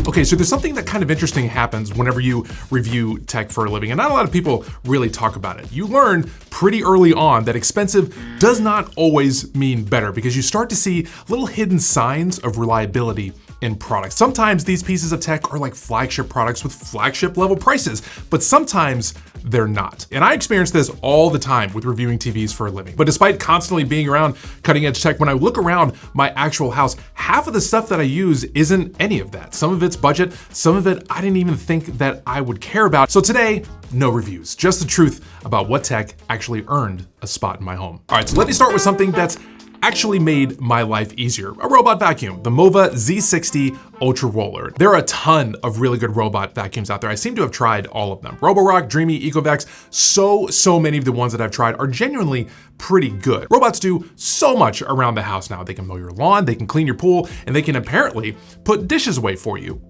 Okay, so there's something that kind of interesting happens whenever you review tech for a living, and not a lot of people really talk about it. You learn pretty early on that expensive does not always mean better, because you start to see little hidden signs of reliability in products. Sometimes these pieces of tech are like flagship products with flagship level prices, but sometimes they're not. And I experience this all the time with reviewing TVs for a living. But despite constantly being around cutting edge tech, when I look around my actual house, half of the stuff that I use isn't any of that. Some of it's budget, some of it I didn't even think that I would care about. So today, no reviews, just the truth about what tech actually earned a spot in my home. All right, so let me start with something that's actually made my life easier. A robot vacuum, the Mova Z60 Ultra Roller. There are a ton of really good robot vacuums out there. I seem to have tried all of them. Roborock, Dreamy, Ecovex, so many of the ones that I've tried are genuinely pretty good. Robots do so much around the house now. They can mow your lawn, they can clean your pool, and they can apparently put dishes away for you.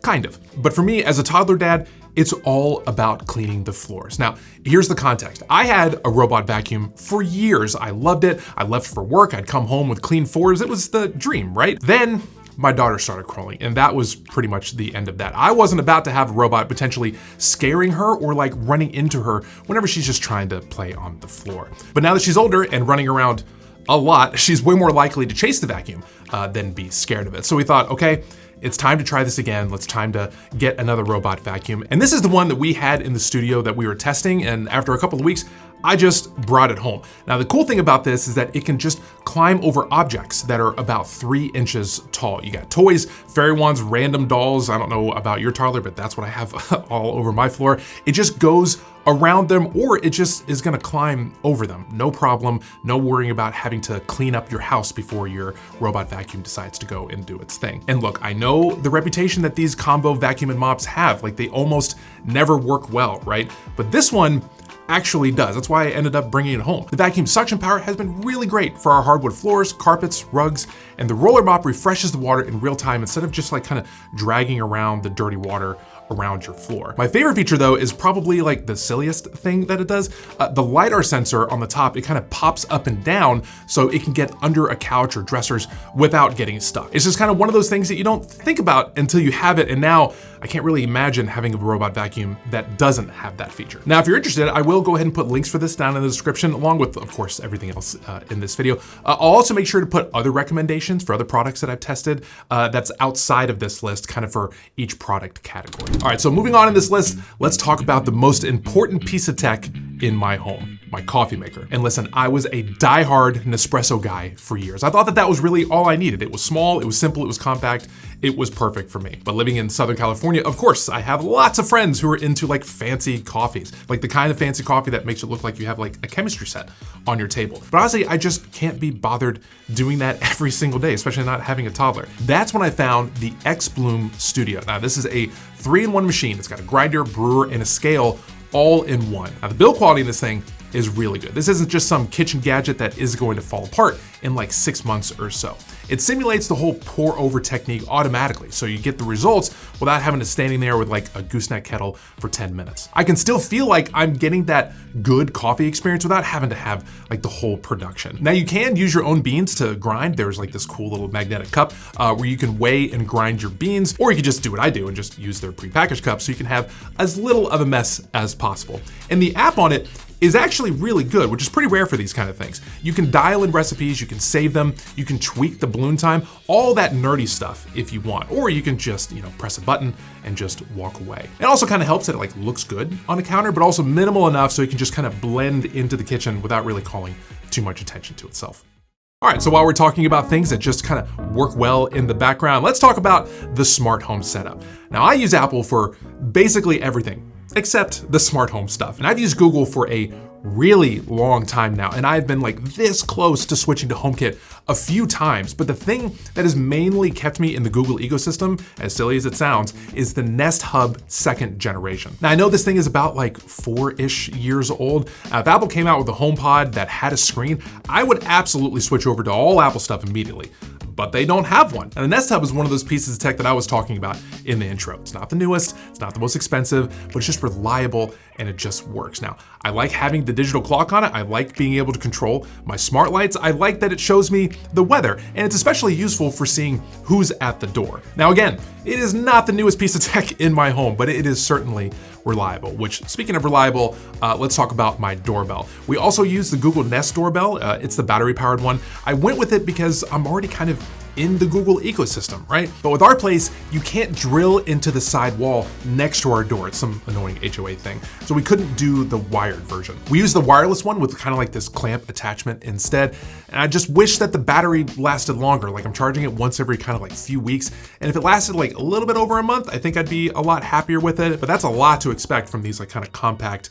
Kind of. But for me, as a toddler dad, it's all about cleaning the floors. Now, here's the context. I had a robot vacuum for years. I loved it. I left for work. I'd come home with clean floors. It was the dream, right? Then my daughter started crawling, and that was pretty much the end of that. I wasn't about to have a robot potentially scaring her or like running into her whenever she's just trying to play on the floor. But now that she's older and running around a lot, she's way more likely to chase the vacuum than be scared of it. So we thought, okay, it's time to try this again. It's time to get another robot vacuum. And this is the one that we had in the studio that we were testing. And after a couple of weeks, I just brought it home. Now, the cool thing about this is that it can just climb over objects that are about 3 inches tall. You got toys, fairy wands, random dolls. I don't know about your toddler, but that's what I have all over my floor. It just goes around them, or it just is gonna climb over them. No problem, no worrying about having to clean up your house before your robot vacuum decides to go and do its thing. And look, I know the reputation that these combo vacuum and mops have, like they almost never work well, right? But this one actually does. That's why I ended up bringing it home. The vacuum suction power has been really great for our hardwood floors, carpets, rugs, and the roller mop refreshes the water in real time instead of just like kind of dragging around the dirty water around your floor. My favorite feature though is probably like the silliest thing that it does. The LiDAR sensor on the top, it kind of pops up and down so it can get under a couch or dressers without getting stuck. It's just kind of one of those things that you don't think about until you have it, and now I can't really imagine having a robot vacuum that doesn't have that feature. Now, if you're interested, I will go ahead and put links for this down in the description, along with, of course, everything else in this video. I'll also make sure to put other recommendations for other products that I've tested that's outside of this list, kind of for each product category. All right, so moving on in this list, let's talk about the most important piece of tech in my home, my coffee maker. And listen, I was a diehard Nespresso guy for years. I thought that that was really all I needed. It was small, it was simple, it was compact, it was perfect for me. But living in Southern California, of course, I have lots of friends who are into like fancy coffees, like the kind of fancy coffee that makes it look like you have like a chemistry set on your table. But honestly, I just can't be bothered doing that every single day, especially not having a toddler. That's when I found the X-Bloom Studio. Now, this is a 3-in-1 machine. It's got a grinder, brewer, and a scale all in one. Now, the build quality in this thing is really good. This isn't just some kitchen gadget that is going to fall apart in like 6 months or so. It simulates the whole pour over technique automatically, so you get the results without having to standing there with like a gooseneck kettle for 10 minutes. I can still feel like I'm getting that good coffee experience without having to have like the whole production. Now, you can use your own beans to grind. There's like this cool little magnetic cup where you can weigh and grind your beans, or you can just do what I do and just use their prepackaged cup so you can have as little of a mess as possible. And the app on it is actually really good, which is pretty rare for these kind of things. You can dial in recipes, you can save them, you can tweak the bloom time, all that nerdy stuff if you want, or you can just, press a button and just walk away. It also kind of helps that it like looks good on the counter, but also minimal enough so you can just kind of blend into the kitchen without really calling too much attention to itself. All right, so while we're talking about things that just kind of work well in the background, let's talk about the smart home setup. Now, I use Apple for basically everything except the smart home stuff. And I've used Google for a really long time now, and I've been like this close to switching to HomeKit a few times. But the thing that has mainly kept me in the Google ecosystem, as silly as it sounds, is the Nest Hub 2nd generation. Now, I know this thing is about like 4-ish years old. If Apple came out with a HomePod that had a screen, I would absolutely switch over to all Apple stuff immediately. but they don't have one. And the Nest Hub is one of those pieces of tech that I was talking about in the intro. It's not the newest, it's not the most expensive, but it's just reliable and it just works. Now, I like having the digital clock on it. I like being able to control my smart lights. I like that it shows me the weather, and it's especially useful for seeing who's at the door. Now again, it is not the newest piece of tech in my home, but it is certainly reliable, which, speaking of reliable, let's talk about my doorbell. We also use the Google Nest doorbell. It's the battery powered one. I went with it because I'm already kind of in the Google ecosystem, right? But with our place, you can't drill into the side wall next to our door. It's some annoying HOA thing. So we couldn't do the wired version. We use the wireless one with kind of like this clamp attachment instead. And I just wish that the battery lasted longer. Like I'm charging it once every kind of like few weeks. And if it lasted like a little bit over a month, I think I'd be a lot happier with it. But that's a lot to expect from these like kind of compact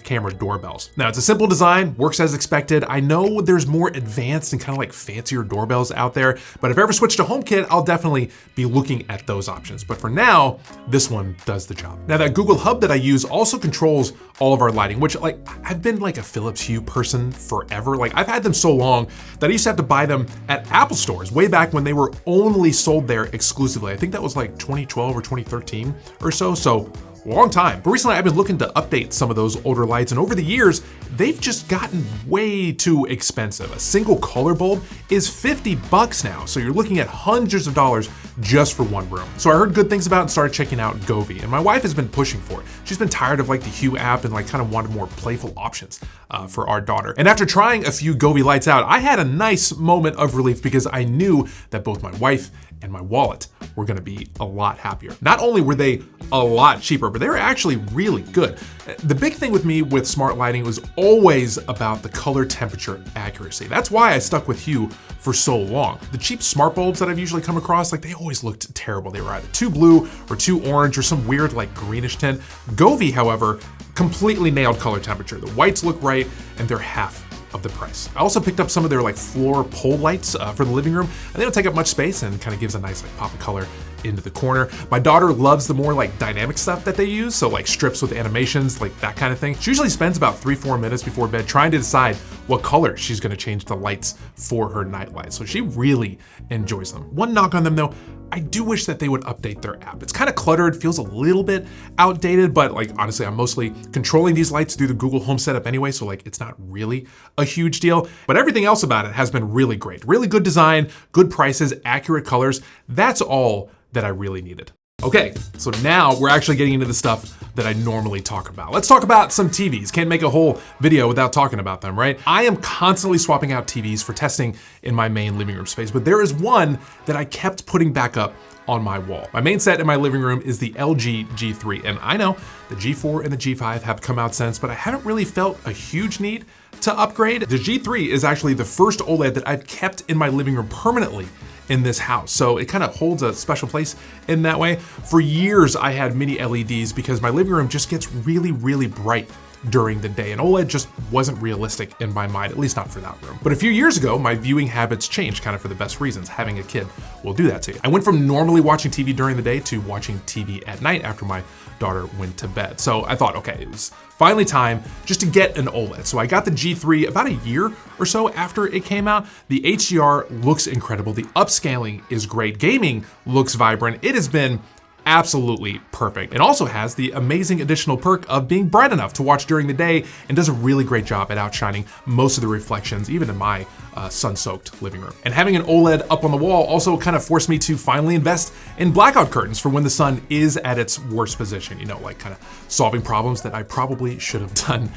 camera doorbells. Now it's a simple design, works as expected. I know there's more advanced and kind of like fancier doorbells out there, but if I ever switch to HomeKit, I'll definitely be looking at those options. But for now, this one does the job. Now that Google Hub that I use also controls all of our lighting, which like I've been like a Philips Hue person forever. Like I've had them so long that I used to have to buy them at Apple stores way back when they were only sold there exclusively. I think that was like 2012 or 2013 or so. Long time. But recently I've been looking to update some of those older lights, and over the years, they've just gotten way too expensive. A single color bulb is $50 now, so you're looking at hundreds of dollars just for one room. So I heard good things about it and started checking out Govee, and my wife has been pushing for it. She's been tired of like the Hue app and like kind of wanted more playful options for our daughter. And after trying a few Govee lights out, I had a nice moment of relief because I knew that both my wife and my wallet were gonna be a lot happier. Not only were they a lot cheaper, but they were actually really good. The big thing with me with smart lighting was always about the color temperature accuracy. That's why I stuck with Hue for so long. The cheap smart bulbs that I've usually come across, like they always looked terrible. They were either too blue or too orange or some weird like greenish tint. Govee, however, completely nailed color temperature. The whites look right and they're half of the price. I also picked up some of their like floor pole lights for the living room, and they don't take up much space and kind of gives a nice like pop of color into the corner. My daughter loves the more like dynamic stuff that they use, so like strips with animations, like that kind of thing. She usually spends about 3-4 minutes before bed trying to decide what color she's gonna change the lights for her night light. So she really enjoys them. One knock on them though, I do wish that they would update their app. It's kind of cluttered, feels a little bit outdated, but like honestly, I'm mostly controlling these lights through the Google Home setup anyway, so like it's not really a huge deal. But everything else about it has been really great. Really good design, good prices, accurate colors. That's all that I really needed. Okay, so now we're actually getting into the stuff that I normally talk about. Let's talk about some TVs. Can't make a whole video without talking about them, right? I am constantly swapping out TVs for testing in my main living room space, but there is one that I kept putting back up on my wall. My main set in my living room is the LG G3, and I know the G4 and the G5 have come out since, but I haven't really felt a huge need to upgrade. The G3 is actually the first OLED that I've kept in my living room permanently in this house. So it kind of holds a special place in that way. For years, I had mini LEDs because my living room just gets really, really bright during the day, and OLED just wasn't realistic in my mind, at least not for that room. But a few years ago, my viewing habits changed kind of for the best reasons. Having a kid will do that to you. I went from normally watching TV during the day to watching TV at night after my daughter went to bed. So I thought, okay, it was finally time just to get an OLED. So I got the G3 about a year or so after it came out. The HDR looks incredible. The upscaling is great. Gaming looks vibrant. It has been absolutely perfect. It also has the amazing additional perk of being bright enough to watch during the day and does a really great job at outshining most of the reflections, even in my sun-soaked living room. And having an OLED up on the wall also kind of forced me to finally invest in blackout curtains for when the sun is at its worst position, you know, like kind of solving problems that I probably should have done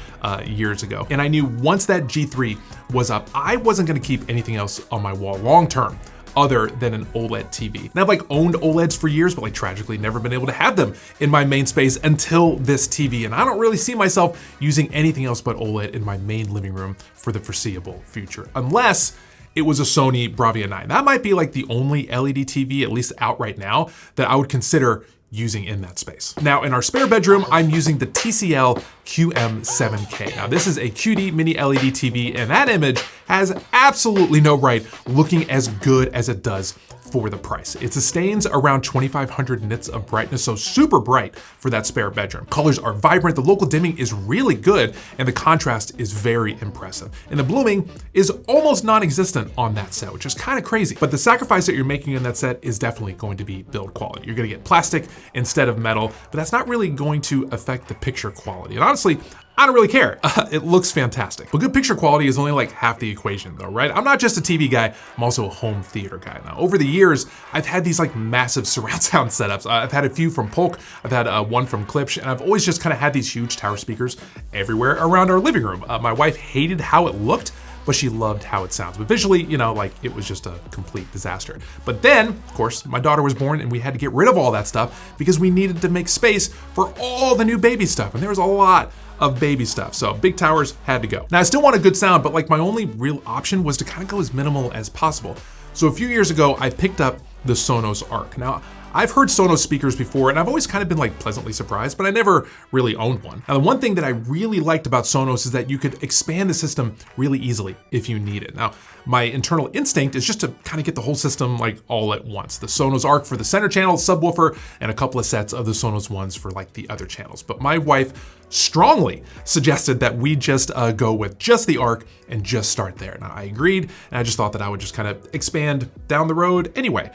years ago. And I knew once that G3 was up, I wasn't gonna keep anything else on my wall long-term other than an OLED TV. And I've like owned OLEDs for years, but like tragically never been able to have them in my main space until this TV. And I don't really see myself using anything else but OLED in my main living room for the foreseeable future, unless it was a Sony Bravia 9. That might be like the only LED TV, at least out right now, that I would consider using in that space. Now in our spare bedroom, I'm using the TCL QM7K. Now this is a QD mini LED TV, and that image has absolutely no right looking as good as it does for the price. It sustains around 2,500 nits of brightness, so super bright for that spare bedroom. Colors are vibrant, the local dimming is really good, and the contrast is very impressive. And the blooming is almost non-existent on that set, which is kind of crazy. But the sacrifice that you're making in that set is definitely going to be build quality. You're gonna get plastic instead of metal, but that's not really going to affect the picture quality. And honestly, I don't really care. It looks fantastic. But good picture quality is only like half the equation though, right? I'm not just a TV guy, I'm also a home theater guy. Now, over the years, I've had these like massive surround sound setups. I've had a few from Polk, I've had one from Klipsch, and I've always just kind of had these huge tower speakers everywhere around our living room. My wife hated how it looked, but she loved how it sounds. But visually, you know, like it was just a complete disaster. But then, of course, my daughter was born and we had to get rid of all that stuff because we needed to make space for all the new baby stuff. And there was a lot of baby stuff, so big towers had to go. Now I still want a good sound, but like my only real option was to kind of go as minimal as possible. So a few years ago, I picked up the Sonos Arc. Now, I've heard Sonos speakers before and I've always kind of been like pleasantly surprised, but I never really owned one. Now, the one thing that I really liked about Sonos is that you could expand the system really easily if you need it. Now, my internal instinct is just to kind of get the whole system like all at once. The Sonos Arc for the center channel, subwoofer, and a couple of sets of the Sonos ones for like the other channels. But my wife strongly suggested that we just go with just the Arc and just start there. Now, I agreed, and I just thought that I would just kind of expand down the road anyway.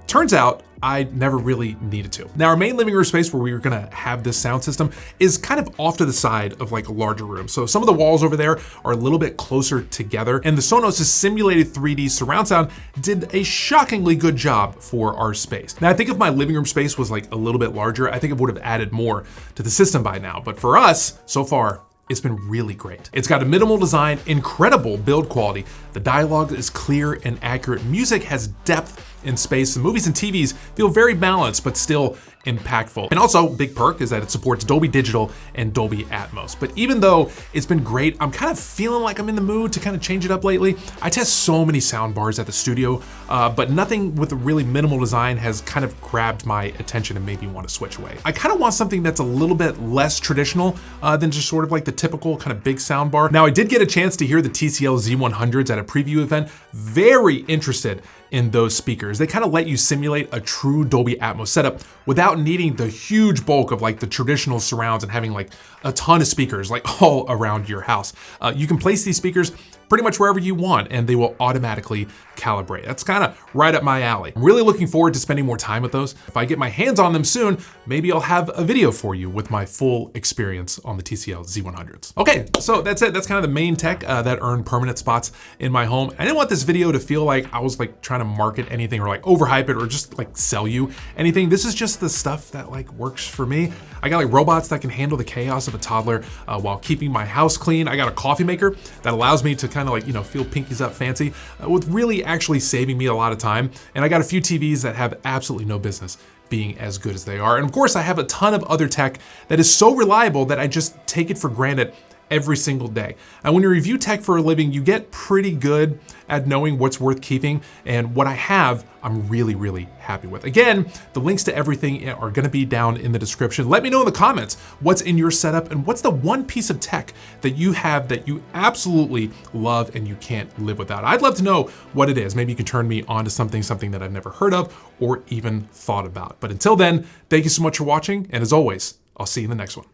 Turns out I never really needed to. Now, our main living room space where we were gonna have this sound system is kind of off to the side of like a larger room. So some of the walls over there are a little bit closer together, and the Sonos' simulated 3D surround sound did a shockingly good job for our space. Now, I think if my living room space was like a little bit larger, I think it would have added more to the system by now. But for us, so far, it's been really great. It's got a minimal design, incredible build quality. The dialogue is clear and accurate. Music has depth in space. The movies and TVs feel very balanced, but still impactful. And also, big perk is that it supports Dolby Digital and Dolby Atmos. But even though it's been great, I'm kind of feeling like I'm in the mood to kind of change it up lately. I test so many sound bars at the studio, but nothing with a really minimal design has kind of grabbed my attention and made me want to switch away. I kind of want something that's a little bit less traditional than just sort of like the typical kind of big sound bar. Now, I did get a chance to hear the TCL Z100s at a preview event. Very interested in those speakers. They kind of let you simulate a true Dolby Atmos setup without needing the huge bulk of like the traditional surrounds and having like a ton of speakers like all around your house. You can place these speakers pretty much wherever you want and they will automatically calibrate. That's kind of right up my alley. I'm really looking forward to spending more time with those. If I get my hands on them soon, maybe I'll have a video for you with my full experience on the TCL Z100s. Okay, so that's it. That's kind of the main tech that earned permanent spots in my home. I didn't want this video to feel like I was like trying to market anything or like overhype it or just like sell you anything. This is just the stuff that like works for me. I got like robots that can handle the chaos of a toddler while keeping my house clean. I got a coffee maker that allows me to kind of like, you know, feel pinkies up fancy with really actually saving me a lot of time. And I got a few TVs that have absolutely no business being as good as they are. And of course, I have a ton of other tech that is so reliable that I just take it for granted every single day. And when you review tech for a living, you get pretty good at knowing what's worth keeping. And what I have, I'm really, really happy with. Again, the links to everything are gonna be down in the description. Let me know in the comments what's in your setup and what's the one piece of tech that you have that you absolutely love and you can't live without. I'd love to know what it is. Maybe you can turn me on to something that I've never heard of or even thought about. But until then, thank you so much for watching. And as always, I'll see you in the next one.